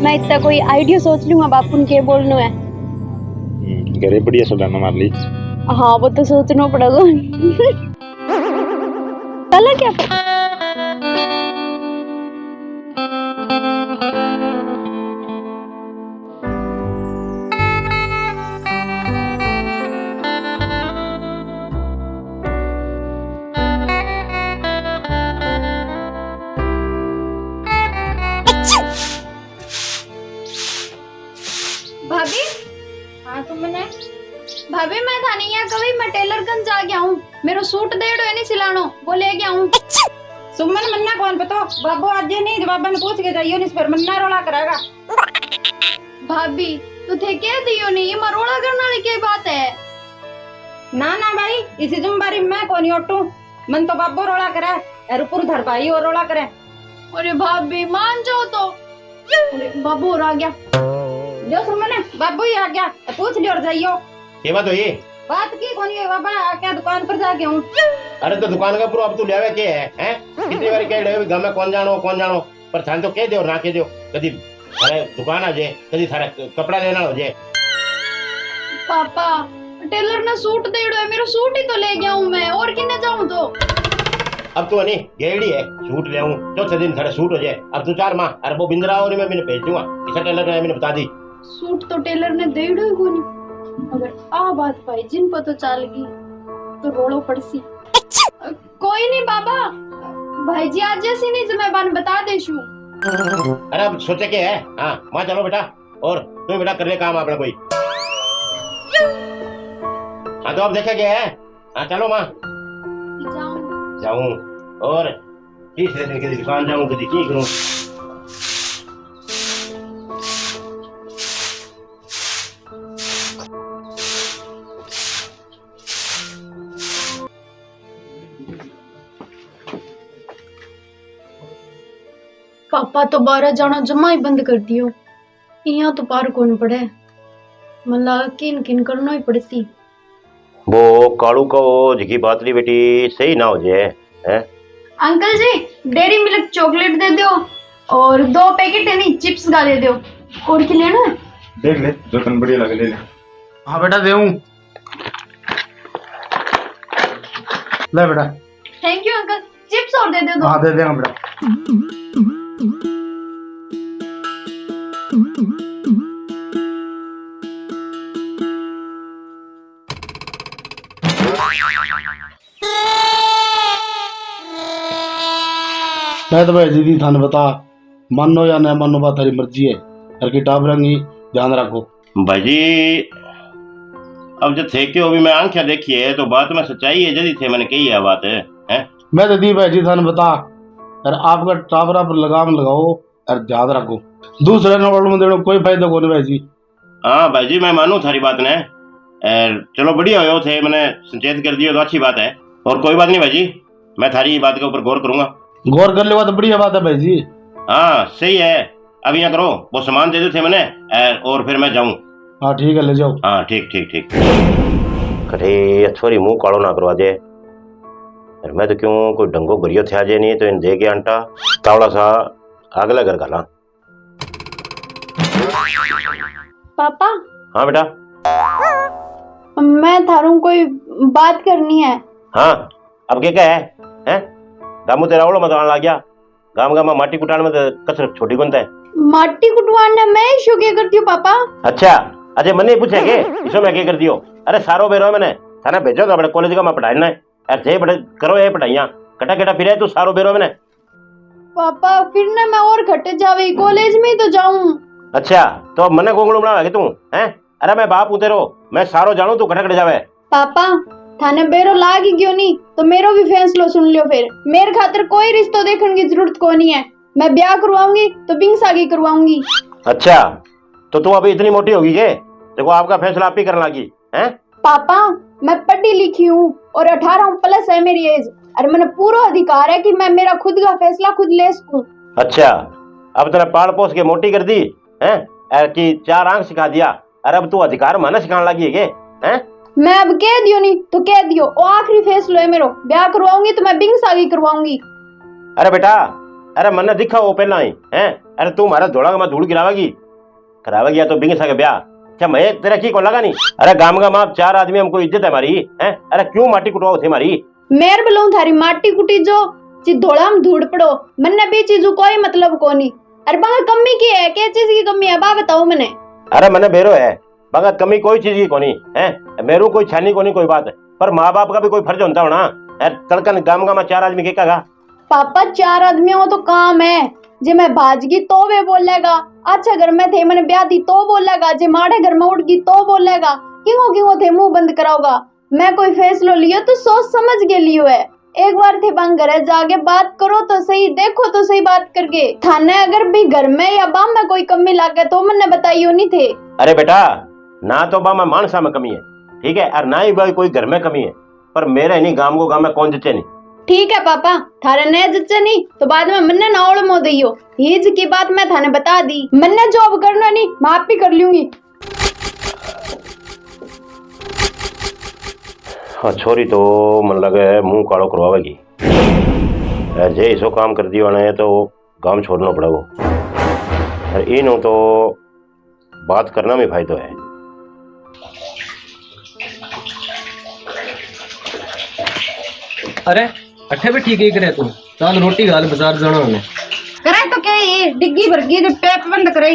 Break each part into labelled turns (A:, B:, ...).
A: मैं इतना कोई आइडिया सोच लूंगा बापुन के बोलनो है।
B: घरे बढ़िया सुधारना मार ली।
A: हाँ वो तो सोचना पड़ेगा। चला क्या भाभी? हाँ तुमने भाभी मैं था नहीं कभी मैं टेलर गंज जा गया हूँ, मेरा सूट दे दो नहीं सिलानो वो ले गया हूँ।
C: सुमन मन्ना कौन पता बाबू आज नहीं बाबा ने पूछ के जाइयो नहीं पर मन्ना रोला करेगा।
A: भाभी तू थे कह दियो नहीं ये मरोड़ा करने वाली क्या बात है।
C: ना ना भाई इसी जुम्बारी में कौन ओटू मन तो बाबू रोला करे और ऊपर धर भाई और रोला करे।
A: अरे भाभी मान जाओ तो। अरे बाबू और आ गया
C: जो सुमन बाबू ही आ गया पूछ लियो और जाइयो।
D: ये बात हो ये
C: बात की कौन है बाबा क्या दुकान पर जाके हूँ।
D: अरे तो दुकान का पूरा अब तू ले के है हैं कितनी बार कह रहे गांव में कौन जानो पर थान तो कह दे और ना कह दो कभी अरे दुकान आ जाए कभी थारा कपड़ा लेना हो जाए।
A: पापा टेलर ने सूट दे दो है, मेरा सूट ही तो ले गया हूँ मैं और किन्ने जाऊँ तो।
D: अब तू नहीं गेड़ी है सूट ले आऊं चौथे दिन थारा सूट हो जाए। अब तू 4 माह अरे वो बिंदरा और मैं भेज दूंगा इसे टेलर ने मैंने बता दी।
A: सूट तो टेलर ने दे दो को नहीं अगर आ बात भाई जिन पर तो चल गई तो रोड़ो पड़सी। कोई नहीं बाबा भाई जी आज जैसी नहीं मैं बान बता देशू।
D: अरे अब सोचे के है हाँ माँ चलो बेटा और तुम बेटा कर ले काम अपना कोई। हाँ तो अब देखे गया है हाँ चलो माँ जाऊं और तीसरे दिन की दुकान जाऊं कभी की करूं।
A: पापा तो 12 जाना जमा ही बंद कर दियो यहाँ तो पार कौन पड़े मला किन किन करना ही पड़ती।
D: वो कालू का वो जिकी बात नहीं बेटी सही ना हो जाए हैं।
A: अंकल जी डेयरी मिल्क चॉकलेट दे दो और 2 पैकेट है नहीं चिप्स का दे दो और क्या लेना है
B: देख ले जो तन बढ़िया लगे ले ले।
E: हाँ बेटा देऊं ले बेटा।
A: थैंक यू अंकल चिप्स और दे दो।
E: हाँ दे देंगे बेटा। मैं तो भाई दीदी थाने बता मानो या न मानो बात थारी मर्जी है हर की टाप रंगी ध्यान रखो।
D: भाई जी अब जब थे क्यों अभी मैं आंखें देखी है तो बात में सच्चाई है जल्दी थे मैंने कही है बात है हैं?
E: मैं तो दी भाई जी थाने बता और आपका टापरा पर लगाम लगाओ और ध्यान रखो दूसरे नंबर में देने कोई फायदा को नहीं भाई जी।
D: हाँ भाई जी मैं मानू थारी बात ने चलो बढ़िया हो थे मैंने संचेत कर दिया तो अच्छी बात है और कोई बात नहीं भाई जी मैं थारी बात के ऊपर गौर करूंगा।
E: गौर कर लेगा तो बढ़िया बात है भाई जी।
D: हाँ सही है अब यहाँ करो वो सामान दे देते मैंने और फिर मैं जाऊँ।
E: हाँ ठीक है ले जाओ।
D: हाँ ठीक ठीक ठीक। अरे छोरी मुंह कालो ना करवा दे मैं तो क्यों कोई डंगो गरियो थे आजे नहीं तो इन दे के आंटा तावड़ा सा अगला घर गाला।
A: पापा
D: हाँ बेटा
A: मैं थारू कोई बात करनी है।
D: हाँ अब क्या है हैं दामू तेरा ओलो मत आने लग गया गांव गांव में माटी कुटाने में तो कसरत छोटी बनता है।
A: माटी कुटवाने मैं शो क्या करती हूँ पापा।
D: अच्छा अजय मने पूछे के इसो मैं क्या कर दियो अरे सारो बेरो मैंने थाना भेजो तो अपने कॉलेज का मैं पढ़ाना है ऐसे बड़े करो ये पढ़ाइयाँ कटा कटा फिर तू सारो बेरो मैंने।
A: पापा फिर ना मैं और घटे जावे कॉलेज में तो जाऊं।
D: अच्छा तो अब मने गोंगड़ू बनावे तू हैं अरे मैं बाप हूँ तेरो मैं सारो जानू तू कटा कट जावे।
A: पापा थाने बेरो लाग ही क्यों नहीं तो मेरो भी फैसलो सुन लियो फिर मेरे खातिर कोई रिश्तो देखने की जरूरत को नहीं है मैं ब्याह करवाऊंगी तो बिंग शादी करवाऊंगी।
D: अच्छा तो तू अभी इतनी मोटी होगी के देखो आपका फैसला आप ही करने लगी हैं।
A: पापा मैं पढ़ी लिखी हूँ और 18+ है मेरी एज और मैंने पूरा अधिकार है कि मैं मेरा खुद का फैसला खुद ले सकूं।
D: अच्छा अब तेरा पाल पोस के मोटी कर दी हैं कि 4 आंख सिखा दिया अरे अब तू अधिकार माना सिखाने लगी है हैं।
A: मैं अब कह दियो नहीं तो कह दियो और आखिरी फैसला है मेरो ब्याह करवाऊंगी तो मैं बिंग शादी करवाऊंगी।
D: अरे बेटा अरे मन्ने दिखा वो पहला ही हैं अरे तू हमारा धोड़ा में धूल गिरावेगी करावा गया तो बिंग सके ब्याह। अच्छा मैं तेरा की को लगा नहीं। अरे गाम गाम आप 4 आदमी हमको इज्जत है हमारी हैं। अरे क्यों माटी कुटवाओ थे हमारी।
A: मेर बोलूं थारी माटी कुटी जो धोड़ा हम धूड़ पड़ो मन्ने भी चीजू कोई मतलब कोनी। अरे बा कमी की है क्या चीज की कमी है बा बताओ मने।
D: अरे मने बेरो है बगा कमी कोई चीज की कोनी है। मेरू कोई छानी कोनी कोई बात है पर माँ बाप का भी कोई फर्ज होता हो ना। तड़कन गाम गाम 4 आदमी के कहा
A: पापा 4 आदमियों तो काम है जे मैं भाजगी तो वे बोलेगा। अच्छा घर में थे मैंने ब्याह दी तो बोलेगा जे माड़े घर में उड़गी तो बोलेगा। क्यों क्यों थे मुंह बंद कराओगा। मैं कोई फैसलो लियो तो सोच समझ के लियो है। एक बार थे बंग घर जाके बात करो तो सही देखो तो सही बात करके थाने अगर भी घर में या बाम में कोई कमी लागे तो मैंने बताइयो नहीं थे।
D: अरे बेटा ना तो बा में मानसा में कमी है ठीक है और ना ही भाई कोई घर में कमी है पर मेरे नहीं गांव को गांव में कौन जचे नहीं।
A: ठीक है पापा थारे ने जच्चे नहीं तो बाद में मन्ने ना ओड़ मो दियो। हिज की बात मैं थाने बता दी मन्ने जॉब करना नहीं माफ भी कर लूंगी।
D: हाँ छोरी तो मन लगे मुंह कालो करवावेगी। जे इसो काम कर दियो ने तो गांव छोड़ना पड़ेगा। इन तो बात करना में फायदो है।
F: अरे अठे भी ठीक ही करे तू चल रोटी गाल बाजार जाना है।
C: करे तो क्या ये डिग्गी भरगी जो पेप बंद करे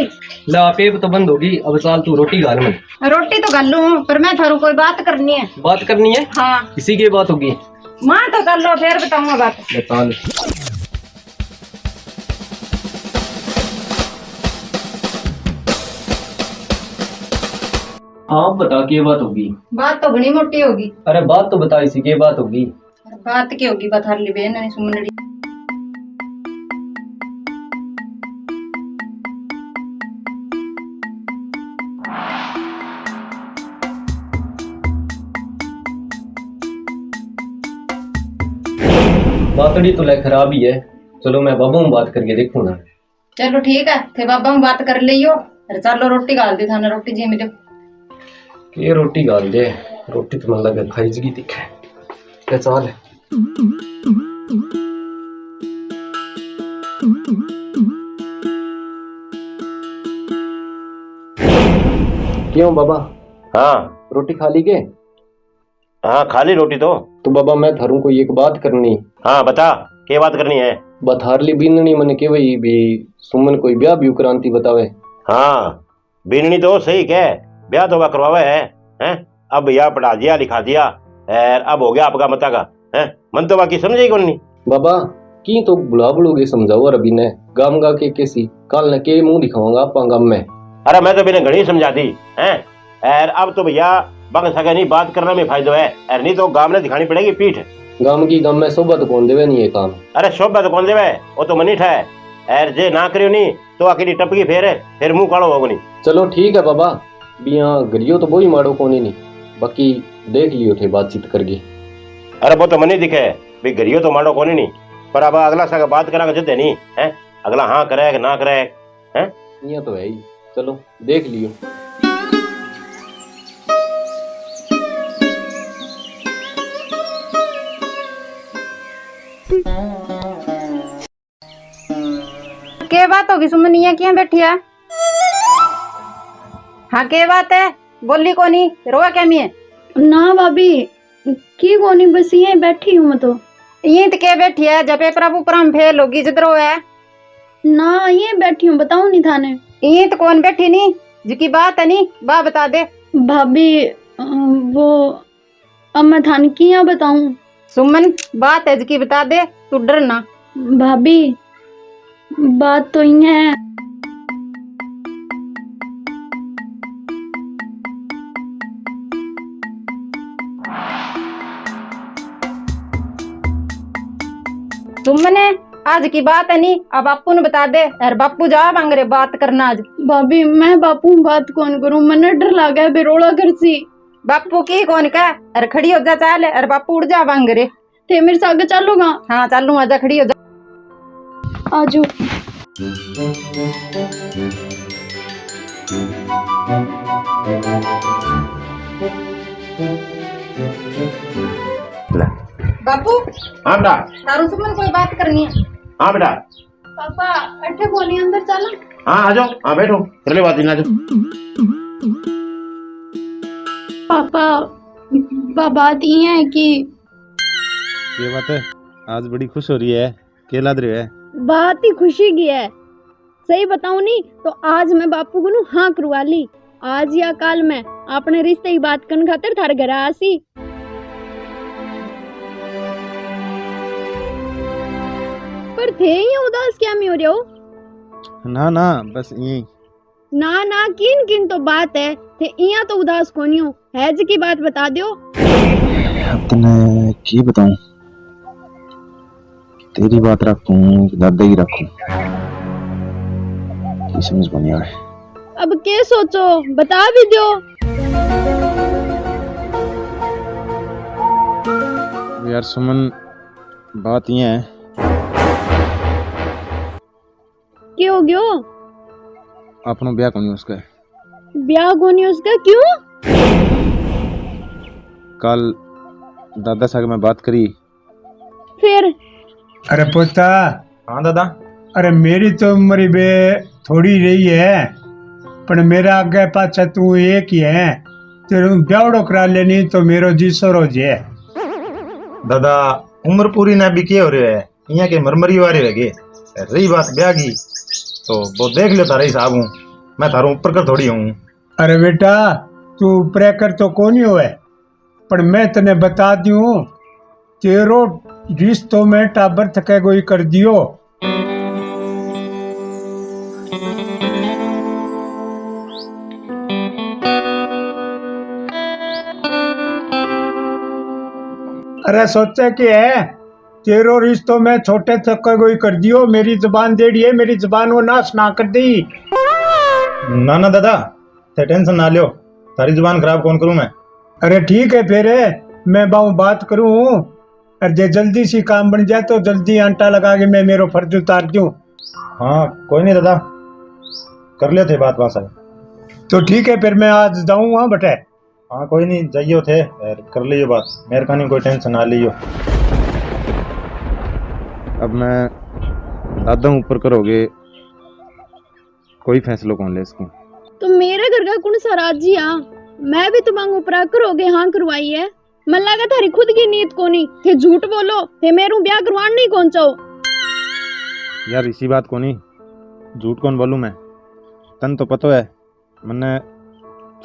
F: ला पेप तो बंद होगी अब चल तू रोटी गाल में।
C: रोटी तो कर लूं पर मैं थारू कोई बात करनी है।
F: बात करनी है
C: हाँ
F: किसी की बात होगी
C: माँ तो कर लो फिर बताऊंगा बात।
F: बता ले। हाँ बता के बात होगी।
C: बात तो बड़ी मोटी होगी।
F: अरे बात तो बता इसी के बात होगी।
C: बात की होगी बात हर ली बहन नहीं सुमनड़ी।
F: बातड़ी तो ले खराब ही है चलो मैं बाबू में बात करके देखूँ ना।
C: चलो ठीक है थे बाबा में बात कर लियो। अरे चलो रोटी गाल दी थाने रोटी जी मिलो।
F: के रोटी गाल दे रोटी तो मन लगे खाईजगी दिखे क्या चाल है। क्यों बाबा
D: हाँ
F: रोटी खा ली के।
D: हाँ खाली रोटी तो
F: बाबा मैं थारू को एक बात करनी।
D: हाँ बता क्या बात करनी है।
F: बथारली बीननी मन के वही भी सुमन कोई ब्याह भी क्रांति बतावे।
D: हाँ बीननी तो सही कह ब्याह तो करवावे है अब या पढ़ा दिया लिखा दिया अब हो गया आपका मता का है मन तो बाकी समझे कौन नहीं।
F: बाबा की तो बुला बुलोगे समझाओ और अभी ने गाम गा के कैसी काल ने के मुंह दिखाऊंगा आप गाम में।
D: अरे मैं तो बिना घड़ी समझा दी है अब तो भैया बंग सके नहीं बात करने में फायदो है नहीं तो गांव ने दिखानी पड़ेगी पीठ।
F: गाम की गाम में शोभा तो कौन देवे नहीं ये काम।
D: अरे शोभा तो कौन देवे वो तो मनीठ है जे ना करियो नहीं तो अकेली टपकी फिर मुंह कालो होगो नहीं।
F: चलो ठीक है बाबा बिया गरियो तो वही मारो कोनी नहीं बाकी देख लियो थे बातचीत करके।
D: अरे वो तो मनी दिखे भी गरियो तो मारो कोनी नहीं पर अब अगला सगा बात करा जदे नहीं है अगला हाँ करे कि ना करे है
F: ये तो है ही चलो देख लियो।
C: के बात होगी सुमनिया क्यों बैठी है। हाँ के बात है बोली को नहीं रोआ क्या मी है।
A: ना भाभी की कोनी बस यहीं बैठी हूँ मैं तो।
C: यहीं तो के बैठी है जब पेपर ऊपर फेल होगी जिधर है
A: ना यहीं बैठी हूँ बताऊँ नहीं थाने।
C: यहीं तो कौन बैठी नहीं जिकी बात है नहीं बा बता दे।
A: भाभी वो अब मैं थाने की यहाँ बताऊँ।
C: सुमन बात है जिकी बता दे तू डर ना।
A: भाभी बात तो ये है
C: सुमने आज की बात है नहीं अब बापू ने बता दे अरे बापू जा मांगरे बात करना आज।
A: भाभी मैं बापू बात कौन करूँ मन्ने डर लगा बेरोड़ा कर सी।
C: बापू की कौन का अरे खड़ी हो जा चाल अरे बापू उड़ जा मांगरे
A: थे मेरे साथ चलोगा।
C: हाँ चालू आजा खड़ी हो जा
A: आजो।
C: बापू
D: हाँ बेटा
C: तारू सुमन कोई बात करनी है।
D: हाँ बेटा
A: पापा अठे कोनी अंदर चलो।
D: हाँ आ जाओ, हाँ बैठो, कर ले बात ही ना जाओ।
A: पापा बात ये है कि
B: ये बात है, आज बड़ी खुश हो रही है, क्या लाद रहे है?
A: बात ही खुशी की है। सही बताऊं नहीं तो आज मैं बापू को नु हाँ करवा ली। आज या कल में अपने रिश्ते की बात करने खातिर थारे घर आसी। पर थे ही उदास क्या में हो रहे हो?
B: ना ना बस यही।
A: ना ना किन किन तो बात है थे इया तो उदास कोनी हो हैज की बात बता दियो।
B: अब तने की बताऊं, तेरी बात रखूं कि दादा ही रखूं, की समझ में नहीं आ रहा।
A: अब के सोचो बता भी दियो।
B: यार सुमन, बात ये है,
A: क्या हो गयो?
B: अपनो ब्याह कोनी उसका।
A: ब्याह कोनी उसका क्यों?
B: कल दादा साहब मैं बात करी।
A: फिर
G: अरे पोता,
B: हाँ दादा।
G: अरे मेरी तो उम्र बे थोड़ी रही है, पर मेरा आगे पाछा तू एक ही है। तेरे ब्यावड़ो करा लेनी तो मेरो जी सोरो जे।
H: दादा उम्र पूरी ना भी के हो रहे है, यहाँ के मरमरी वाले रह गए। रही बात ब्याह की तो वो देख लो तारा हिसाब हूँ, मैं थारो ऊपर कर थोड़ी हूँ।
G: अरे बेटा तू प्रेकर तो कोनी होए, पर मैं तने बता दूं तेरो रिश्तों में टाबर थके गोई कर दियो। अरे सोचे कि है तेरो रिश्तों में छोटे थके गोई कर दियो। मेरी जुबान देड़ी है, मेरी जुबान वो नाश ना कर दी।
H: ना ना दादा ते टेंशन ना लियो, तारी जुबान खराब कौन करूँ मैं।
G: अरे ठीक है फिर मैं बात करूं, और जे जल्दी सी काम बन जाए तो जल्दी आंटा लगा के मैं मेरो फर्ज उतार दूं।
H: हाँ कोई नहीं दादा, कर लियो थे बात वासा।
G: तो ठीक है फिर मैं आज जाऊँ वहाँ बटे।
H: हाँ कोई नहीं जाइयो थे, कर लियो बात, मेरे खानी कोई टेंशन ना लियो।
B: अब मैं दादा ऊपर करोगे, कोई फैसला कौन ले इसको?
A: तो मेरे घर का कौन सा राजी आ? मैं भी तुम्हारे ऊपर करोगे हाँ करवाई है। मन लगा थारी खुद की नीयत को नहीं थे, झूठ बोलो थे मेरू ब्याह करवान नहीं कौन चाहो।
B: यार इसी बात को नहीं, झूठ कौन बोलूं मैं? तन तो पता है मैंने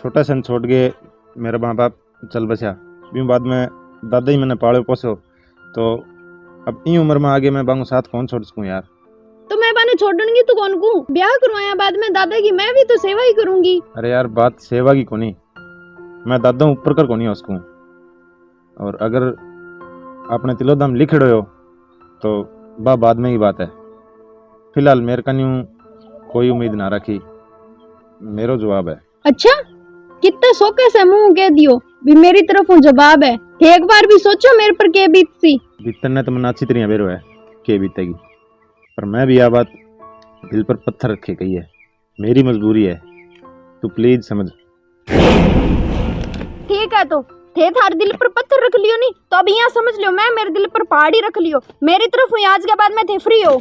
B: छोटा सन छोड़ के मेरा माँ बाप चल बचा, भी बाद में दादा ही मैंने पाले पोसो, तो अब ई उम्र में आगे मैं बांगू साथ कौन छोड़ सकूं यार।
A: तो मैं बाने छोड़ूंगी तो कौन को ब्याह करवाया बाद में दादा की मैं भी तो सेवा ही करूंगी।
B: अरे यार बात सेवा की कोनी, मैं दादा ऊपर कर कोनी उसको, और अगर आपने तिलोदम लिख रहे हो तो बा बाद में ही बात है। फिलहाल मेरे का न्यू कोई उम्मीद ना रखी, मेरो जवाब है।
A: अच्छा कितना सोके से मुंह कह दियो भी मेरी तरफ जवाब है। एक बार भी सोचो मेरे पर के बीत सी।
B: भीतर ने तो मन अच्छी तरह बेरो है के बीतेगी, पर मैं भी यह बात दिल पर पत्थर रखे कही है, मेरी मजबूरी है, तू प्लीज समझ।
A: ठीक है तो थे थार दिल पर पत्थर रख लियो नहीं तो अब यहाँ समझ लियो मैं मेरे दिल पर पहाड़ी रख लियो। मेरी तरफ हुई आज के बाद मैं थे फ्री हो।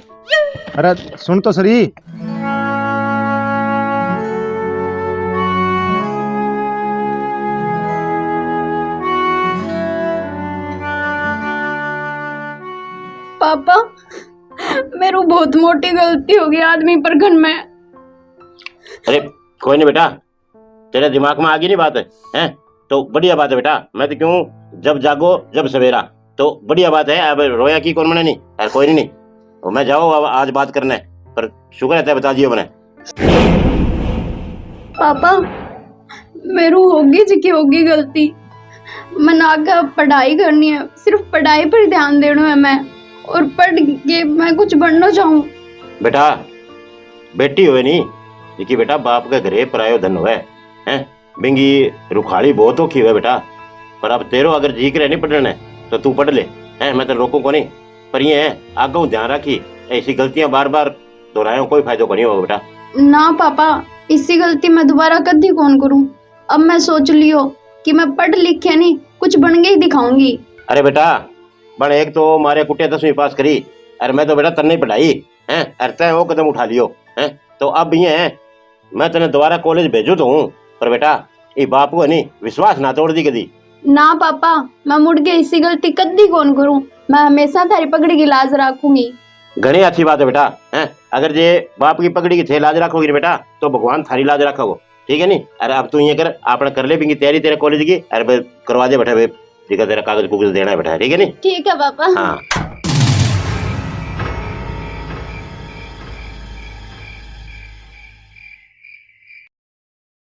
B: अरे सुन तो सरी,
A: पापा मेरू बहुत मोटी गलती हो गई आदमी पर घन में।
D: अरे कोई नहीं बेटा, तेरे दिमाग में आ गई नहीं बात है तो बढ़िया बात है बेटा। मैं तो क्यों, जब जागो जब सवेरा, तो बढ़िया बात है। अब रोया की कौन मने नहीं यार, कोई नहीं तो मैं जाओ अब आज बात करना है, पर शुक्र है बता दियो मैंने।
A: पापा मेरू होगी जी की होगी गलती, मन आगे पढ़ाई करनी है, सिर्फ पढ़ाई पर ध्यान देना है मैं, और पढ़ के मैं कुछ बनना चाहूँ।
D: बेटा बेटी हुए नहीं देखी बेटा, बाप का घरे परायो धन हुए हैं, बिंगी रुखाड़ी बहुत औखी हुए बेटा। पर अब तेरो अगर जी करे नहीं पढ़ने तो तू पढ़ ले हैं, मैं तो रोकू को नहीं, पर ये है आगे ध्यान रखी, ऐसी गलतियां बार बार दोहरायो कोई फायदा नहीं होगा बेटा।
A: ना पापा इसी गलती मैं दोबारा कभी कौन करूं। अब मैं सोच लियो कि मैं पढ़ लिख के नहीं कुछ बन के ही दिखाऊंगी।
D: अरे बेटा बन एक तो मारे कुटिया 10वीं पास करी, अरे मैं तो बेटा तन्ने पढ़ाई हैं, अरे तय वो कदम उठा लियो हैं, तो अब ये है मैं तेने दोबारा कॉलेज भेजू तो हूँ, पर बेटा ये बाप को नहीं विश्वास ना तोड़ दी कदी।
A: ना पापा, मैं मुड़ के इसी गलती कदी कौन करूं। मैं हमेशा थारी पगड़ी की लाज रखूंगी।
D: घनी अच्छी बात है बेटा, हैं? अगर जे बाप की पगड़ी की थे लाज रखोगी बेटा तो भगवान थारी लाज रखोगे, ठीक है नहीं। अरे अब तू ये कर, आपने कर ले भी तैयारी तेरे कॉलेज की, अरे करवा दे बेटा, तेरा कागज कुगज देना है बेटा, ठीक है नहीं।
A: ठीक है पापा।
D: हाँ